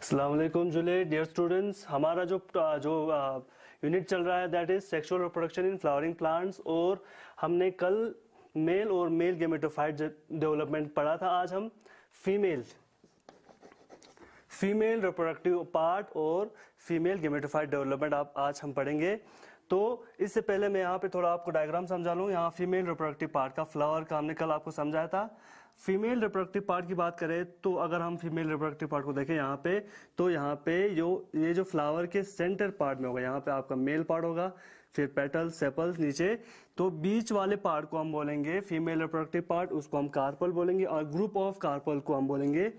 अस्सलाम वालेकुम जुले डियर स्टूडेंट्स। हमारा जो जो यूनिट चल रहा है that is sexual reproduction in flowering plants, और हमने कल मेल और मेल गेमेटोफाइट डेवलपमेंट पढ़ा था। आज हम फीमेल रिप्रोडक्टिव पार्ट और फीमेल गेमेटोफाइट डेवलपमेंट आज हम पढ़ेंगे। तो इससे पहले मैं यहाँ पे थोड़ा आपको डायग्राम समझा लूँ। यहाँ फीमेल रिप्रोडक्टिव पार्ट का फ्लावर का हमने कल आपको समझाया था। फीमेल रिप्रोडक्टिव पार्ट की बात करें तो अगर हम फीमेल रिप्रोडक्टिव पार्ट को देखें यहाँ पे, तो यहाँ पे ये जो फ्लावर के सेंटर पार्ट में होगा, यहाँ पे आपका मेल पार्ट होगा, फिर पेटल सेपल्स नीचे, तो बीच वाले पार्ट को हम बोलेंगे फीमेल रिप्रोडक्टिव पार्ट, उसको हम कार्पल बोलेंगे, और ग्रुप ऑफ कार्पल को हम बोलेंगे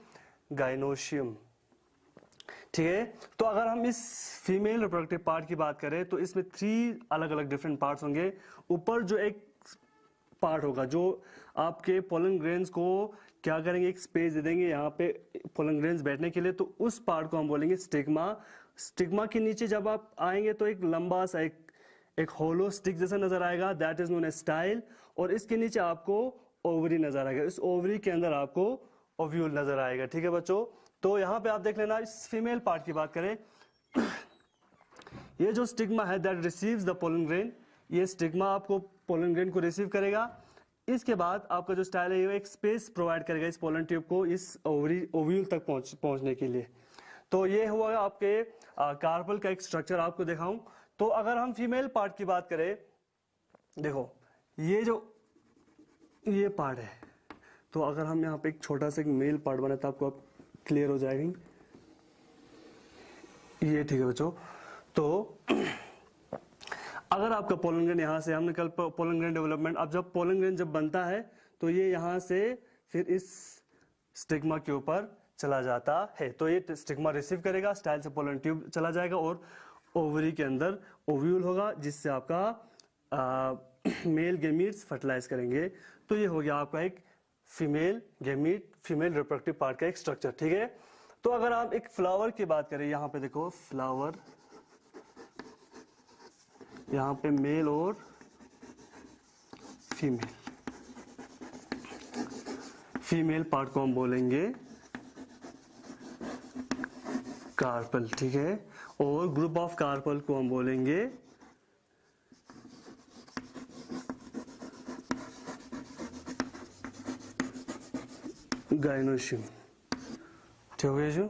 गाइनोशियम। ठीक है। तो अगर हम इस फीमेल रिप्रोडक्टिव पार्ट की बात करें तो इसमें 3 अलग अलग डिफरेंट पार्ट्स होंगे। ऊपर जो एक पार्ट होगा जो आपके पोलन ग्रेन्स को क्या करेंगे, एक स्पेस दे देंगे यहाँ पे पोलन ग्रेन्स बैठने के लिए, तो उस पार्ट को हम बोलेंगे स्टिग्मा। स्टिग्मा के नीचे जब आप आएंगे तो एक लंबा सा एक होलो स्टिक जैसा नजर आएगा, that is known as style, और इसके नीचे आपको ओवरी नजर आएगा। इस ओवरी के अंदर आपको ओव्यूल नजर आएगा। ठीक है बच्चों। तो यहाँ पे आप देख लेना, इस फीमेल पार्ट की बात करें, ये जो स्टिग्मा है that receives the pollen grain, ये स्टिग्मा आपको पोलन ग्रेन को रिसीव करेगा। इसके बाद आपका जो स्टाइल है ये एक स्पेस प्रोवाइड करेगा इस पोलन ट्यूब को इस ओव्यूल तक पहुंचने के लिए। तो ये हुआ आपके कार्पल का एक स्ट्रक्चर आपको दिखाऊं। तो अगर हम फीमेल पार्ट की बात करें, देखो ये पार्ट है, तो अगर हम यहाँ पे एक छोटा सा एक मेल पार्ट बनाए तो आपको क्लियर हो जाएगी ये। ठीक है बच्चों। तो अगर आपका पोलन ग्रेन यहाँ से, हमने कल पोलन ग्रेन डेवलपमेंट, अब जब पोलन ग्रेन जब बनता है तो ये यहाँ से फिर इस स्टिग्मा के ऊपर चला जाता है। तो ये स्टिग्मा रिसीव करेगा, स्टाइल से पोलन ट्यूब चला जाएगा और ओवरी के अंदर ओव्यूल होगा जिससे आपका मेल गेमीट्स फर्टिलाइज करेंगे। तो ये हो गया आपका एक फीमेल रिप्रोडक्टिव पार्ट का एक स्ट्रक्चर। ठीक है। तो अगर आप एक फ्लावर की बात करें, यहाँ पे देखो फ्लावर, यहाँ पे मेल और फीमेल पार्ट को हम बोलेंगे कार्पल। ठीक है। और ग्रुप ऑफ कार्पल को हम बोलेंगे गाइनोशियम। ठीक है जो,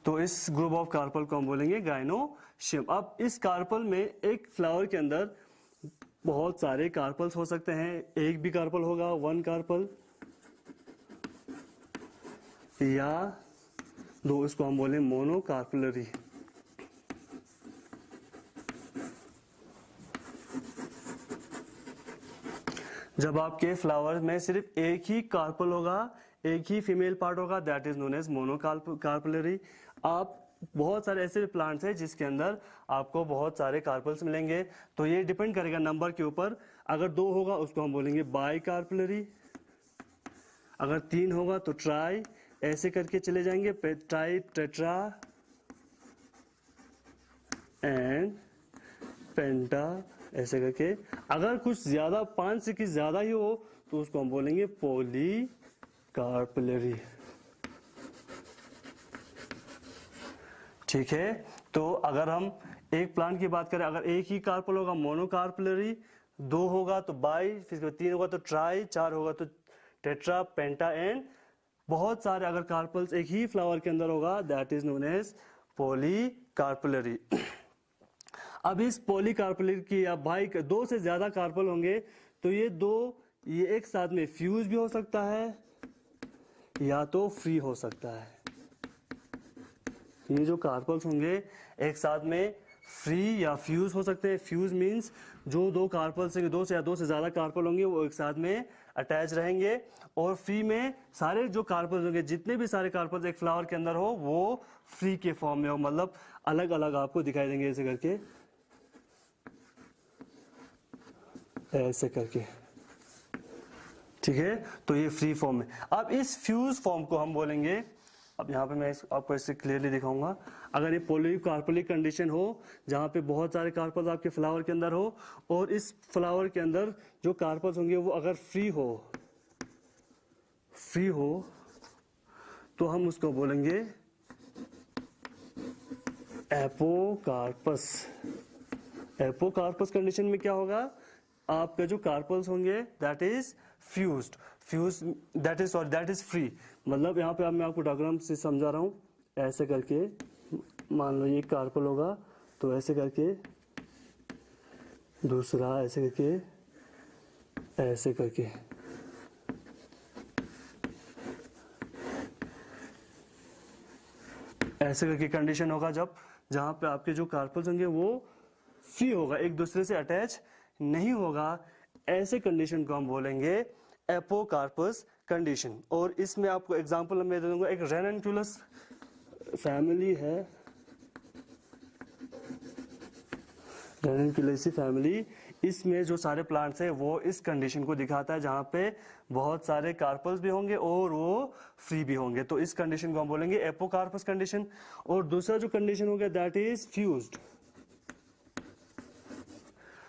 तो इस ग्रुप ऑफ कार्पल को हम बोलेंगे गाइनोशियम। अब इस कार्पल में, एक फ्लावर के अंदर बहुत सारे कार्पल्स हो सकते हैं। एक भी कार्पल होगा, 1 कार्पल, या 2, इसको हम बोलें मोनोकार्पलरी। जब आपके फ्लावर में सिर्फ एक ही कार्पल होगा, एक ही फीमेल पार्ट होगा, that is known as monocarpellary. आप बहुत सारे ऐसे प्लांट्स हैं जिसके अंदर आपको बहुत सारे कार्पल्स मिलेंगे, तो ये डिपेंड करेगा नंबर के ऊपर। अगर 2 होगा उसको हम बोलेंगे बाई कार्पलरी, अगर 3 होगा तो ट्राई, ऐसे करके चले जाएंगे, ट्राई, टेट्रा एंड पेंटा, ऐसे करके। अगर कुछ ज्यादा 5 से कि ज्यादा ही हो तो उसको हम बोलेंगे पॉली कार्पलरी। ठीक है। तो अगर हम एक प्लांट की बात करें, अगर एक ही कार्पल होगा मोनोकार्पलरी, 2 होगा तो बाई, फिर 3 होगा तो ट्राई, 4 होगा तो टेट्रा, पेंटा, एंड बहुत सारे अगर कार्पल्स एक ही फ्लावर के अंदर होगा दैट इज नोन एज पॉलीकार्पलरी। अब इस पॉलीकार्पलरी की या बाई 2 से ज्यादा कार्पल होंगे तो ये एक साथ में फ्यूज भी हो सकता है या तो फ्री हो सकता है। ये जो कार्पल्स होंगे एक साथ में फ्री या फ्यूज हो सकते हैं। फ्यूज मींस जो 2 कार्पल्स होंगे, 2 से ज्यादा कार्पल होंगे वो एक साथ में अटैच रहेंगे, और फ्री में सारे जो कार्पल्स होंगे, जितने भी सारे कार्पल्स एक फ्लावर के अंदर हो वो फ्री के फॉर्म में हो, मतलब अलग अलग आपको दिखाई देंगे ऐसे करके, ऐसे करके। ठीक है। तो ये फ्री फॉर्म है। अब इस फ्यूज फॉर्म को हम बोलेंगे, अब यहाँ पे मैं आपको ऐसे क्लियरली दिखाऊंगा, अगर ये पॉलीकार्पलिक कंडीशन हो जहाँ पे बहुत सारे कार्पल्स आपके फ्लावर के अंदर हो, और इस फ्लावर के अंदर जो कार्पल्स होंगे वो अगर फ्री हो तो हम उसको बोलेंगे एपोकार्पस। एपोकार्पस कंडीशन में क्या होगा, आपके जो कार्पल्स होंगे that is fused, that is free. मतलब यहाँ पे मैं आपको डायग्राम से समझा रहा हूँ, ऐसे करके मान लो ये कार्पल होगा तो ऐसे करके, दूसरा ऐसे करके, ऐसे करके, ऐसे करके कंडीशन होगा जब जहां पे आपके जो कार्पल्स होंगे वो फ्री होगा, एक दूसरे से अटैच नहीं होगा, ऐसे कंडीशन को हम बोलेंगे एपोकार्पस कंडीशन। और इसमें आपको एग्जांपल मैं दे दूंगा, एक रेननक्यूलस फैमिली है, रेननक्यूलेसी फैमिली, इसमें जो सारे प्लांट्स है वो इस कंडीशन को दिखाता है जहां पे बहुत सारे कार्पल्स भी होंगे और वो फ्री भी होंगे, तो इस कंडीशन को हम बोलेंगे एपोकार्पस कंडीशन। और दूसरा जो कंडीशन हो गया दैट इज फ्यूज्ड,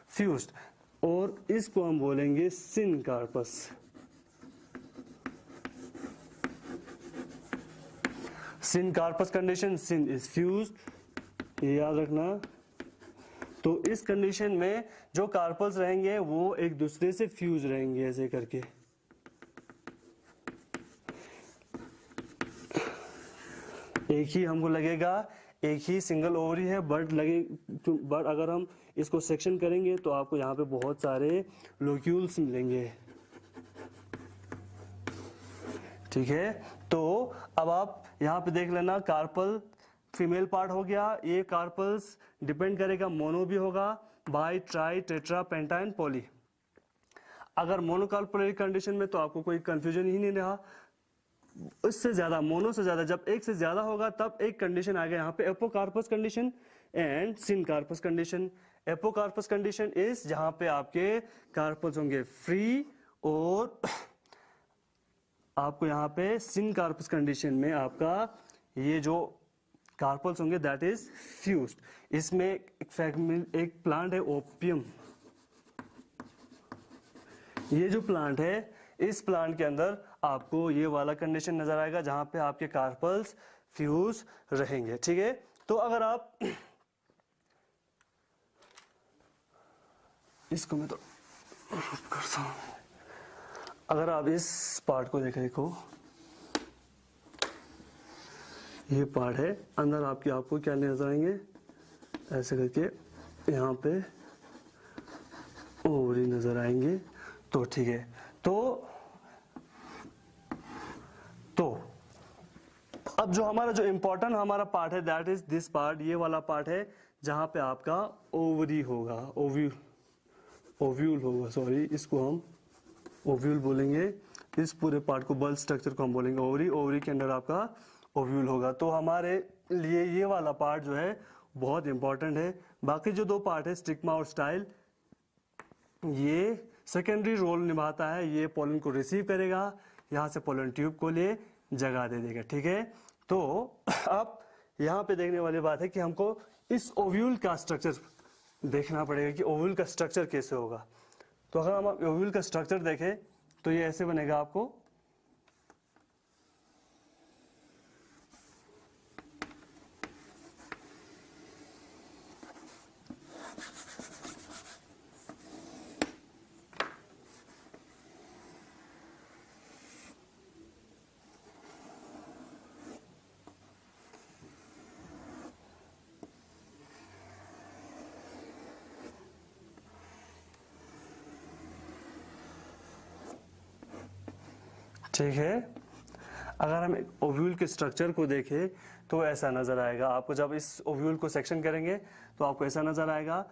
फ्यूज्ड, और इसको हम बोलेंगे syncarpous. Syncarpous condition, syn is fused, ये याद रखना। तो इस कंडीशन में जो कार्पल्स रहेंगे वो एक दूसरे से फ्यूज रहेंगे ऐसे करके, एक ही हमको लगेगा, एक ही सिंगल ओवरी है, बट अगर हम इसको सेक्शन करेंगे तो आपको यहाँ पे बहुत सारे लोक्यूल्स मिलेंगे, ठीक है। तो अब आप यहाँ पे देख लेना, कार्पल फीमेल पार्ट हो गया, ये कार्पल्स डिपेंड करेगा, मोनो भी होगा, by, try, tetra, pentyne, poly. अगर मोनोकार्पोरेट कंडीशन में तो आपको कोई कंफ्यूजन ही नहीं रहा, उससे ज्यादा, मोनो से ज्यादा, जब एक से ज्यादा होगा तब एक कंडीशन आ गया यहाँ पे apocarpous condition and syncarpous condition. Apocarpous condition is जहां पे आपके कार्पल्स होंगे फ्री, और आपको यहाँ पे सिनकार्पस कंडीशन में आपका ये जो कार्पल्स होंगे दैट इज फ्यूज्ड। इसमें एक प्लांट है ओपियम, ये जो प्लांट है इस प्लांट के अंदर आपको ये वाला कंडीशन नजर आएगा जहां पे आपके कार्पल्स फ्यूज रहेंगे, ठीक है। तो अगर आप इसको मैं तो करता हूं, अगर आप इस पार्ट को देखो, ये पार्ट है, अंदर आपको क्या नजर आएंगे, ऐसे करके यहाँ पे ओवरी नजर आएंगे, तो ठीक है। तो अब जो हमारा जो इंपॉर्टेंट हमारा पार्ट है दैट इज दिस पार्ट, ये वाला पार्ट है जहां पे आपका ओवरी होगा, ओव्यूल होगा, सॉरी, इसको हम ओव्यूल बोलेंगे। इस पूरे पार्ट को, बल्ब स्ट्रक्चर को हम बोलेंगे ओवरी, ओवरी के अंदर आपका ओव्यूल होगा। तो हमारे लिए ये वाला पार्ट जो है बहुत इंपॉर्टेंट है। बाकी जो दो पार्ट है स्टिग्मा और स्टाइल, ये सेकेंडरी रोल निभाता है, ये पोलन को रिसीव करेगा, यहाँ से पोलन ट्यूब को ले जगह दे देगा, ठीक है। तो अब यहाँ पे देखने वाली बात है कि हमको इस ओव्यूल का स्ट्रक्चर देखना पड़ेगा कि ओव्यूल का स्ट्रक्चर कैसे होगा। तो अगर हम ओव्यूल का स्ट्रक्चर देखें तो ये ऐसे बनेगा आपको, ठीक है। अगर हम ओव्यूल के स्ट्रक्चर को देखें तो ऐसा नजर आएगा आपको, जब इस ओव्यूल को सेक्शन करेंगे तो आपको ऐसा नजर आएगा।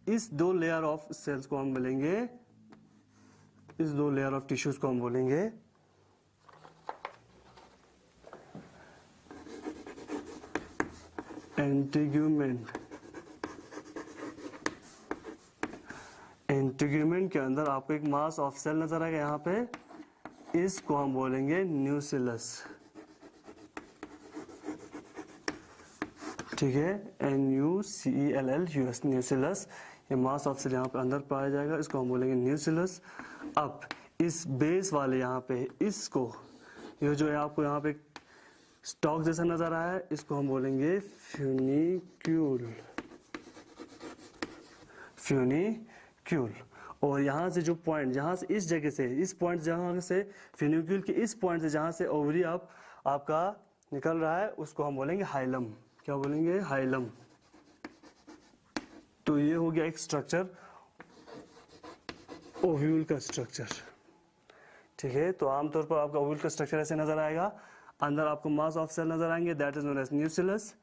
इस दो लेयर ऑफ सेल्स को हम बोलेंगे, इस दो लेयर ऑफ टिश्यूज को हम बोलेंगे एंटीग्यूमेंट। एंटीग्यूमेंट के अंदर आपको एक मास ऑफ सेल नजर आएगा यहाँ पे, इसको हम बोलेंगे न्यूसिलस, ठीक है, NUCELLUS, न्यूसिलस। ये मास ऑफ सेल यहाँ पे अंदर पाया जाएगा, इसको हम बोलेंगे न्यूसिलस। अब इस बेस वाले यहाँ पे इसको, ये जो है आपको यहाँ पे स्टॉक जैसा नजर आया है, इसको हम बोलेंगे फ्यूनिक्यूल। फ्यूनिक्यूल। और यहाँ से जो पॉइंट, जहाँ से इस जगह से, इस पॉइंट जहाँ से फ्यूनिक्यूल के इस पॉइंट से जहाँ से ओवरी आपका निकल रहा है, उसको हम बोलेंगे हाइलम। क्या बोलेंगे? हाइलम। तो ये हो गया एक स्ट्रक्चर, ओव्यूल का स्ट्रक्चर। ठीक है, तो आमतौर पर आपका ओव्यूल का स्ट्रक्चर ऐसे नजर आएगा। अंदर आपको मास ऑफ सेल नजर आएंगे, that is known as nucleus.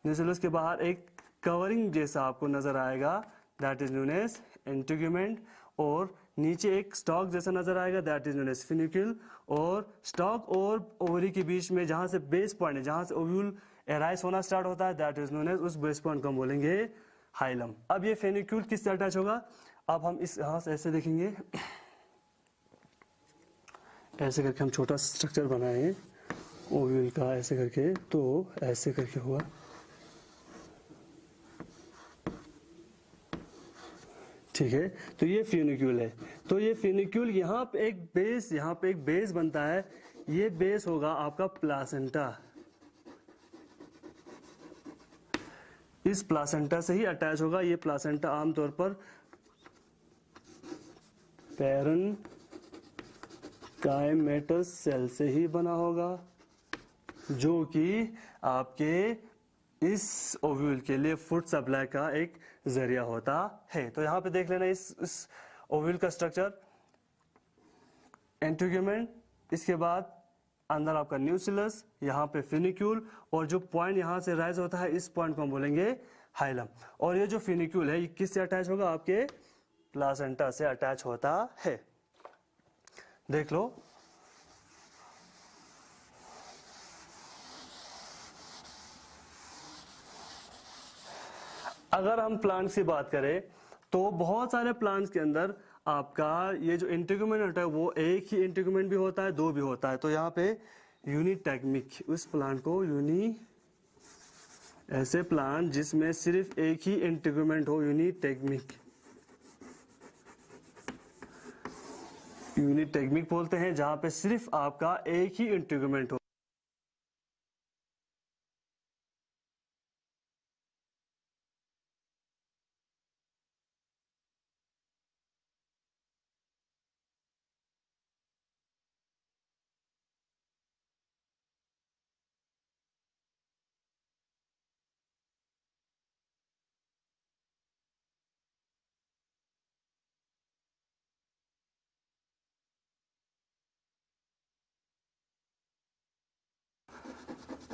Nucleus के बाहर एक कवरिंग जैसा आपको नजर आएगा, that is known as integument. और नीचे एक स्टॉक जैसा नजर आएगा, that is known as funicle. और स्टॉक और ओवरी के बीच में जहां से बेस पॉइंट है, जहां से ओव्यूल एराइज होना स्टार्ट होता है, दैट इज नोन एज, उस बेस पॉइंट को हम बोलेंगे हाइलम। अब ये फेनिक्यूल किससे अटैच होगा? अब हम इस यहां से ऐसे देखेंगे, ऐसे करके हम छोटा स्ट्रक्चर बनाए ओव्यूल का, ऐसे करके, तो ऐसे करके हुआ। ठीक है, तो ये फ्यूनिक्यूल है। तो ये फ्यूनिक्यूल यहाँ पे एक बेस, यहाँ पे एक बेस बनता है, ये बेस होगा आपका प्लासेंटा। इस प्लासेंटा से ही अटैच होगा। ये प्लासेंटा आमतौर पर पैरेन्काइमेटस सेल से ही बना होगा, जो कि आपके इस ओव्यूल के लिए फूड सप्लाई का एक जरिया होता है। तो यहाँ पे देख लेना इस ओव्यूल का स्ट्रक्चर, इंटीग्यूमेंट, इसके बाद अंदर आपका न्यूक्लियस, यहाँ पे फिनिक्यूल, और जो पॉइंट यहाँ से राइज होता है, इस पॉइंट को हम बोलेंगे हाइलम। और ये जो फिनिक्यूल है, ये किससे अटैच होगा? आपके प्लासेंटा से अटैच होता है। देख लो, अगर हम प्लांट्स की बात करें तो बहुत सारे प्लांट्स के अंदर आपका ये जो इंटीग्यूमेंट होता है, वो एक ही इंटीग्यूमेंट भी होता है, दो भी होता है। तो यहाँ पे यूनिटेग्मिक, उस प्लांट को ऐसे प्लांट जिसमें सिर्फ एक ही इंटीग्यूमेंट हो, यूनिटेग्मिक बोलते हैं, जहां पे सिर्फ आपका एक ही इंटीग्यूमेंट हो।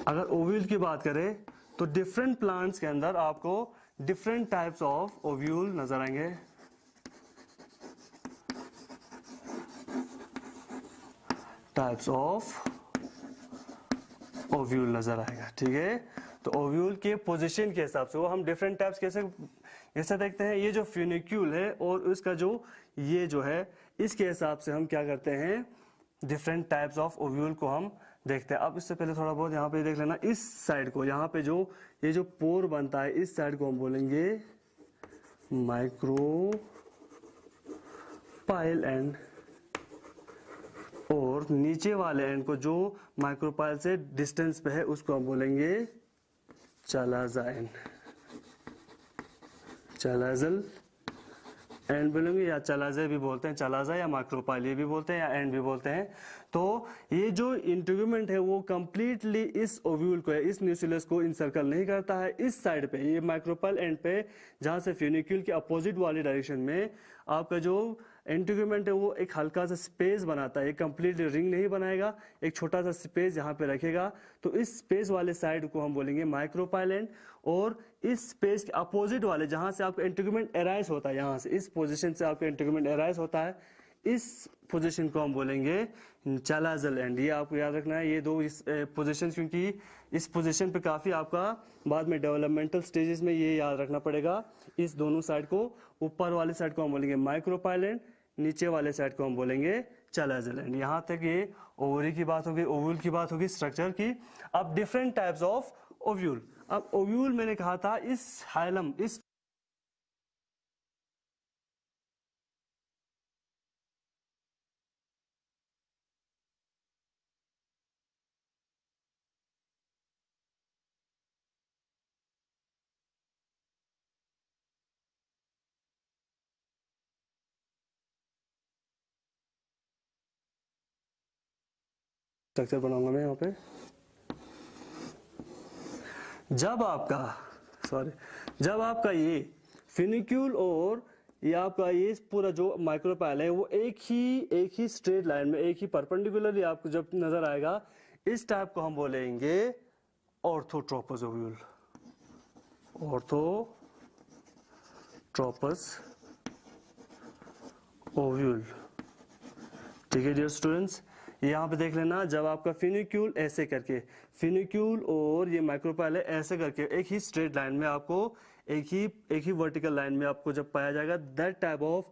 अगर ओव्यूल की बात करें तो डिफरेंट प्लांट्स के अंदर आपको डिफरेंट टाइप्स ऑफ ओव्यूल नजर आएंगे। टाइप्स ऑफ ओव्यूल नजर आएगा। ठीक है, तो ओव्यूल के पोजीशन के हिसाब से वो हम डिफरेंट टाइप्स कैसे देखते हैं। ये जो फ्यूनिक्यूल है और उसका जो ये जो है, इसके हिसाब से हम क्या करते हैं, डिफरेंट टाइप्स ऑफ ओव्यूल को हम देखते हैं। अब इससे पहले थोड़ा बहुत यहाँ पे देख लेना, इस साइड को, यहाँ पे जो ये जो पोर बनता है, इस साइड को हम बोलेंगे माइक्रोपाइल एंड, और नीचे वाले एंड को जो माइक्रोपाइल से डिस्टेंस पे है, उसको हम बोलेंगे चालाजा एंड, चालाजल एंड बोलेंगे, या चलाजे भी बोलते हैं, चलाजा या माइक्रोपाइल ये भी बोलते हैं, या एंड भी बोलते हैं। तो ये जो इंटीग्यूमेंट है वो कंप्लीटली इस ओव्यूल को, इस न्यूक्लियस को इंसर्कल नहीं करता है। इस साइड पे, ये माइक्रोपाइल एंड पे, जहां से फ्यूनिक्यूल के अपोजिट वाली डायरेक्शन में आपका जो इंटीग्यूमेंट है वो एक हल्का सा स्पेस बनाता है। कंप्लीटली रिंग नहीं बनाएगा, एक छोटा सा स्पेस यहाँ पे रखेगा। तो इस स्पेस वाले साइड को हम बोलेंगे माइक्रोपाइल एंड, और इस स्पेस के अपोजिट वाले जहां से आपका इंटीग्यूमेंट एराइज होता है, यहाँ से इस पोजीशन से आपका इंटीग्यूमेंट एराइज होता है, इस पोजीशन को हम बोलेंगे चालाजल एंड। ये आपको याद रखना है, ये दो इस पोजीशन, क्योंकि इस पोजीशन पे काफी आपका बाद में डेवलपमेंटल स्टेजेस में ये याद रखना पड़ेगा। इस दोनों साइड को, ऊपर वाले साइड को हम बोलेंगे माइक्रोपाइल एंड, नीचे वाले साइड को हम बोलेंगे चालाजल एंड। यहाँ तक ये ओवरी की बात होगी, ओव्यूल की बात होगी, स्ट्रक्चर की। अब डिफरेंट टाइप्स ऑफ ओव्यूल। अब ओव्यूल मैंने कहा था इस हाइलम, इस स्ट्रक्चर बनाऊंगा मैं यहाँ पे। जब आपका ये फिनिक्यूल और ये आपका ये पूरा जो माइक्रोपाइल है वो एक ही स्ट्रेट लाइन में, एक ही परपेंडिकुलरली आपको जब नजर आएगा, इस टाइप को हम बोलेंगे ऑर्थोट्रोपस ओव्यूल। ऑर्थोट्रोपस ओव्यूल, ठीक है डियर स्टूडेंट्स। यहाँ पे देख लेना, जब आपका फिनिक्यूल ऐसे करके, फिनिक्यूल और ये माइक्रोपाइल है ऐसे करके एक ही स्ट्रेट लाइन में आपको, एक ही वर्टिकल लाइन में आपको जब पाया जाएगा, that type of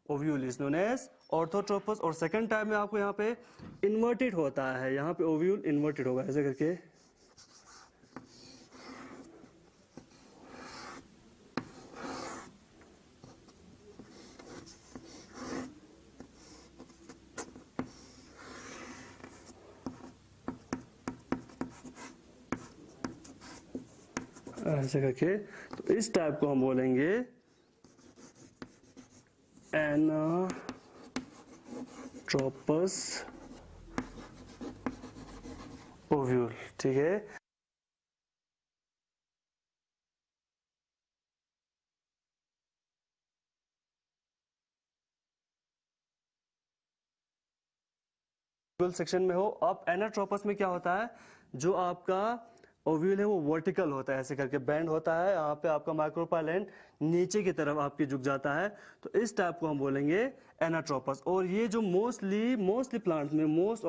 ovule is known as orthotropous. और सेकंड टाइप में आपको यहाँ पे इन्वर्टेड होता है, यहाँ पे ओव्यूल इन्वर्टेड होगा ऐसे करके, ऐसे करके। तो इस टाइप को हम बोलेंगे एनाट्रोपस ओव्यूल, ठीक है। सेक्शन में हो अब एनाट्रोपस में क्या होता है, जो आपका ओव्यूल है वो वर्टिकल होता है, ऐसे करके बेंड होता है, यहाँ पे आपका माइक्रोपाइल एंड नीचे की तरफ आपके झुक जाता है, तो इस टाइप को हम बोलेंगे एनाट्रोपस। और ये जो मोस्टली प्लांट्स में, मोस्ट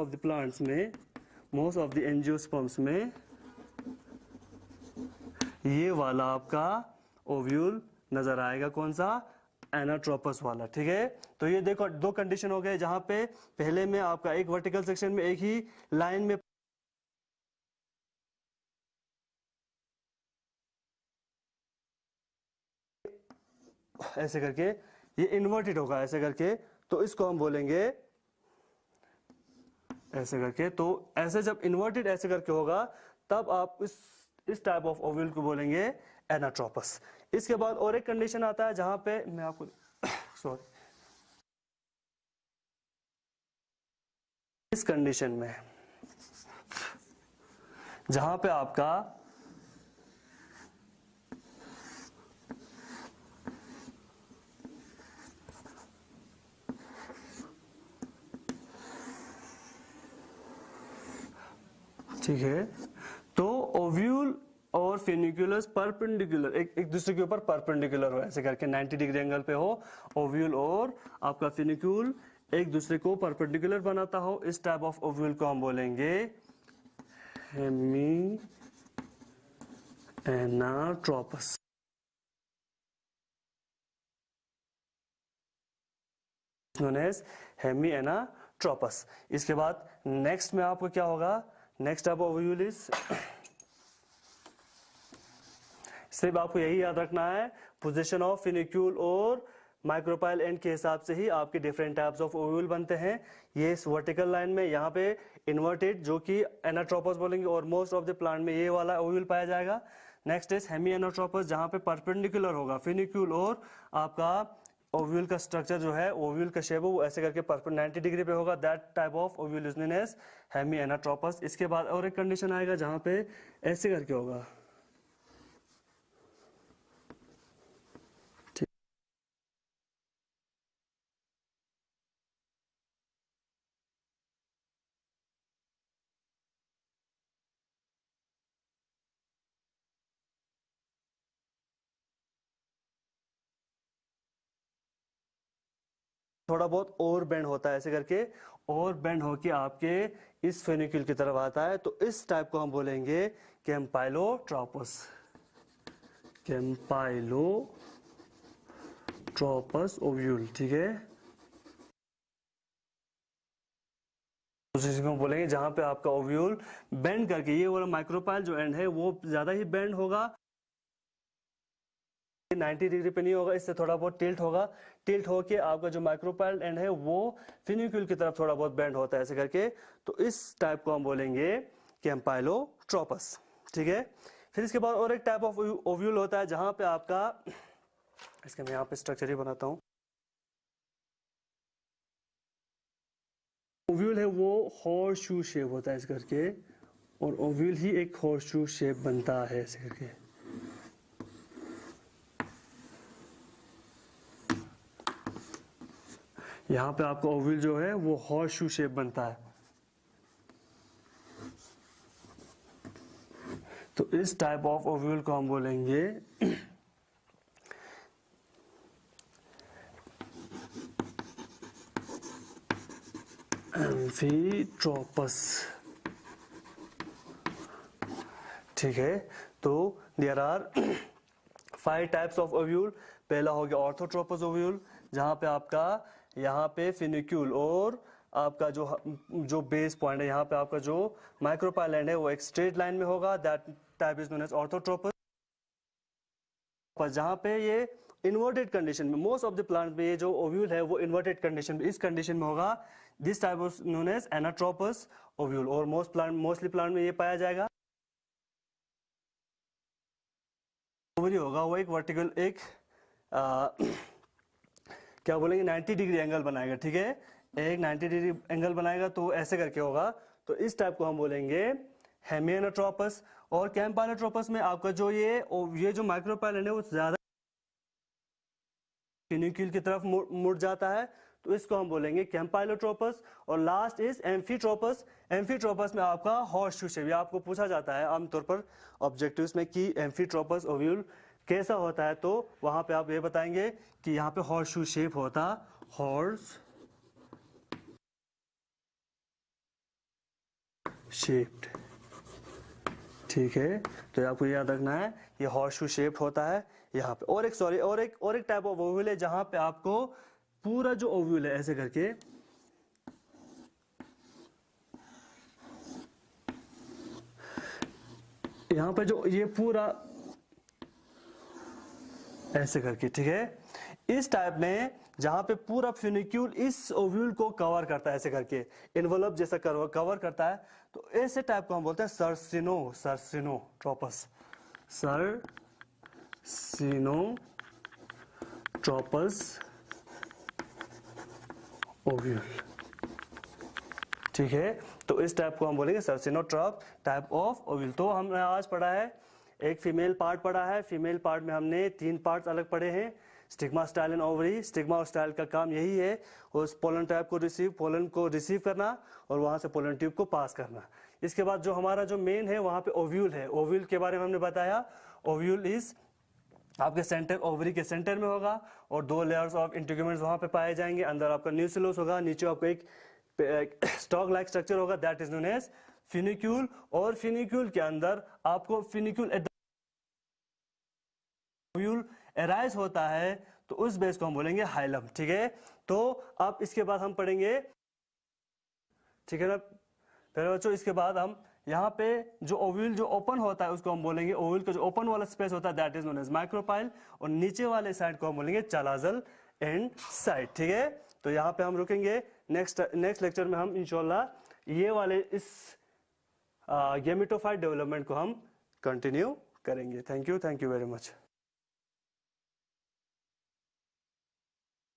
ऑफ द एंजियोस्पर्म्स में ये वाला आपका ओव्यूल नजर आएगा, कौन सा, एनाट्रोपस वाला, ठीक है। तो ये देखो दो कंडीशन हो गए, जहां पे पहले में आपका एक वर्टिकल सेक्शन में एक ही लाइन में ऐसे करके, ये इन्वर्टेड होगा ऐसे करके, तो इसको हम बोलेंगे ऐसे करके। तो ऐसे जब इन्वर्टेड ऐसे करके होगा, तब आप इस टाइप ऑफ ओव्यूल को बोलेंगे एनाट्रोपस। इसके बाद और एक कंडीशन आता है जहां पे मैं आपको सॉरी, इस कंडीशन में जहां पे आपका ठीक है, तो ओव्यूल और फिनिक्यूलस परपेंडिकुलर, एक दूसरे के ऊपर परपेंडिकुलर हो ऐसे करके 90 डिग्री एंगल पे हो, ओव्यूल और आपका फिनिक्यूल एक दूसरे को परपेंडिकुलर बनाता हो, इस टाइप ऑफ ओव्यूल को हम बोलेंगे hemi anatropous. Known as hemi anatropous. इसके बाद नेक्स्ट में आपको क्या होगा, next type of ovule is, सिर्फ आपको यही याद रखना है, पोजीशन ऑफ फिनिक्यूल और माइक्रोपाइल एंड के हिसाब से ही आपके डिफरेंट टाइप्स ऑफ ओव्यूल बनते हैं। ये इस वर्टिकल लाइन में यहाँ पे इन्वर्टेड, जो कि एनाट्रोपस बोलेंगे, और मोस्ट ऑफ द प्लांट में ये वाला ओव्यूल पाया जाएगा। नेक्स्ट इज हेमी एनाट्रोपस, जहाँ पे परपेंडिकुलर होगा फिनिक्यूल और आपका ओव्यूल का स्ट्रक्चर जो है, ओव्यूल का शेप वो ऐसे करके 90 डिग्री पे होगा, that type of ovule is known as hemi anatropous. इसके बाद और एक कंडीशन आएगा जहाँ पे ऐसे करके होगा, थोड़ा बहुत और बेंड होता है ऐसे करके, और बेंड होके आपके इस फेनिक्यूल की तरफ आता है, तो इस टाइप को हम बोलेंगे कैम्पाइलोट्रोपस। कैम्पाइलोट्रोपस ओव्यूल, ठीक है। दूसरी को बोलेंगे जहां पे आपका ओव्यूल बेंड करके, ये वाला माइक्रोपाइल जो एंड है वो ज्यादा ही बेंड होगा, 90 डिग्री पे नहीं होगा, इससे थोड़ा बहुत टिल्ट होगा, टिल्ट होके आपका जो माइक्रोपाइल एंड है वो फिनिक्यूल की तरफ थोड़ा बहुत बेंड होता है ऐसे करके, तो इस टाइप को हम बोलेंगे कैम्पाइलोट्रोपस, ठीक है। फिर इसके बाद और एक टाइप ऑफ ओव्यूल होता है जहां पे आपका, इसके मैं यहाँ पे स्ट्रक्चर ही बनाता हूँ, ओव्यूल है वो हॉर्स शू शेप होता है ऐसे करके, और ओव्यूल ही एक हॉर्स शू शेप बनता है ऐसे करके। यहाँ पे आपका ओव्यूल जो है वो हॉर्स शू शेप बनता है। तो इस टाइप ऑफ ओव्यूल को हम बोलेंगे एम्फीट्रोपस। ठीक है, तो there are 5 types of ovule. पहला हो गया ऑर्थोट्रोपस ओव्यूल, जहां पे आपका यहाँ पे फिनिक्यूल और आपका जो बेस पॉइंट है, यहाँ पे आपका जो माइक्रोपाइलैंड है वो एक स्ट्रेट लाइन में होगा, that type is known as orthotropous. पर जहाँ पे ये इन्वर्टेड कंडीशन में, मोस्ट ऑफ द प्लांट में ये जो ओव्यूल है वो इन्वर्टेड कंडीशन में, इस कंडीशन में होगा, this type is known as anatropous ovule. और मोस्टली प्लांट में ये पाया जाएगा। ओवरी होगा वो एक वर्टिकल, एक क्या बोलेंगे 90 डिग्री एंगल बनाएगा। ठीक है, एक 90 डिग्री एंगल बनाएगा, तो ऐसे करके होगा। तो इस टाइप को हम बोलेंगे हेमिएनोट्रोपस। और कैम्पाइलोट्रोपस में आपका जो ये जो माइक्रोपाइलैंड है वो ज्यादा फिनिक्यूल की तरफ मुड़ जाता है, तो इसको हम बोलेंगे कैम्पाइलोट्रोपस। और लास्ट इज एम्फीट्रोपस। एम्फीट्रोपस में आपका हॉर्स शू शेप, आपको पूछा जाता है आमतौर पर ऑब्जेक्टिव्स में कि एम्फीट्रोपस ओव्यूल कैसा होता है, तो वहां पे आप ये बताएंगे कि यहाँ पे हॉर्स शू शेप होता, हॉर्स शेप्ड। ठीक है, तो आपको याद रखना है ये हॉर्स शू शेप्ड होता है यहाँ पे। और एक टाइप ऑफ ओव्यूल है जहां पे आपको पूरा जो ओव्यूल है ऐसे करके यहाँ पे जो ये पूरा ऐसे करके, ठीक है, इस टाइप में जहां पे पूरा फिनिक्यूल इस ओव्यूल को कवर करता है ऐसे करके, इन्वॉल्व जैसा कवर करता है, तो ऐसे टाइप को हम बोलते हैं सर्सिनोट्रोपस। सर्सिनोट्रोपस ओव्यूल। ठीक है, तो इस टाइप को हम बोलेंगे सर्सिनोट्रोप टाइप ऑफ ओव्यूल। तो हमने आज पढ़ा है, एक फीमेल पार्ट पढ़ा है। फीमेल पार्ट में हमने 3 पार्ट्स अलग पढ़े हैं, stigma, style and ovary. Stigma और स्टाइल का काम यही है, उस पोलन टाइप को रिसीव करना और वहां से पोलन ट्यूब को पास करना। इसके बाद जो हमारा जो मेन है वहां पे ओव्यूल है। ओव्यूल के बारे में हमने बताया, ओव्यूल इज आपके सेंटर, ओवरी के सेंटर में होगा और 2 लेयर्स ऑफ इंटीग्यूमेंट्स वहां पे पाए जाएंगे। अंदर आपका न्यूक्लियस होगा, नीचे आपको एक स्टॉक लाइक स्ट्रक्चर होगा, that is known as funicle. और फिनिक्यूल के अंदर आपको फिनिक्यूल ओव्यूल एराइज होता है, तो उस बेस को हम बोलेंगे हाइलम। ठीक है, तो अब इसके बाद हम पढ़ेंगे, ठीक है ना पहले बच्चों, इसके बाद हम यहाँ पे जो ओव्यूल जो ओपन होता है उसको हम बोलेंगे, ओव्यूल का जो ओपन वाला स्पेस होता है that is known as micropyle, और नीचे वाले साइड को हम बोलेंगे चालाजल एंड साइड। ठीक है, तो यहाँ पे हम रुकेंगे। नेक्स्ट लेक्चर में हम इंशाल्लाह ये वाले इस गेमेटोफाइट डेवलपमेंट को हम कंटिन्यू करेंगे। Thank you very much.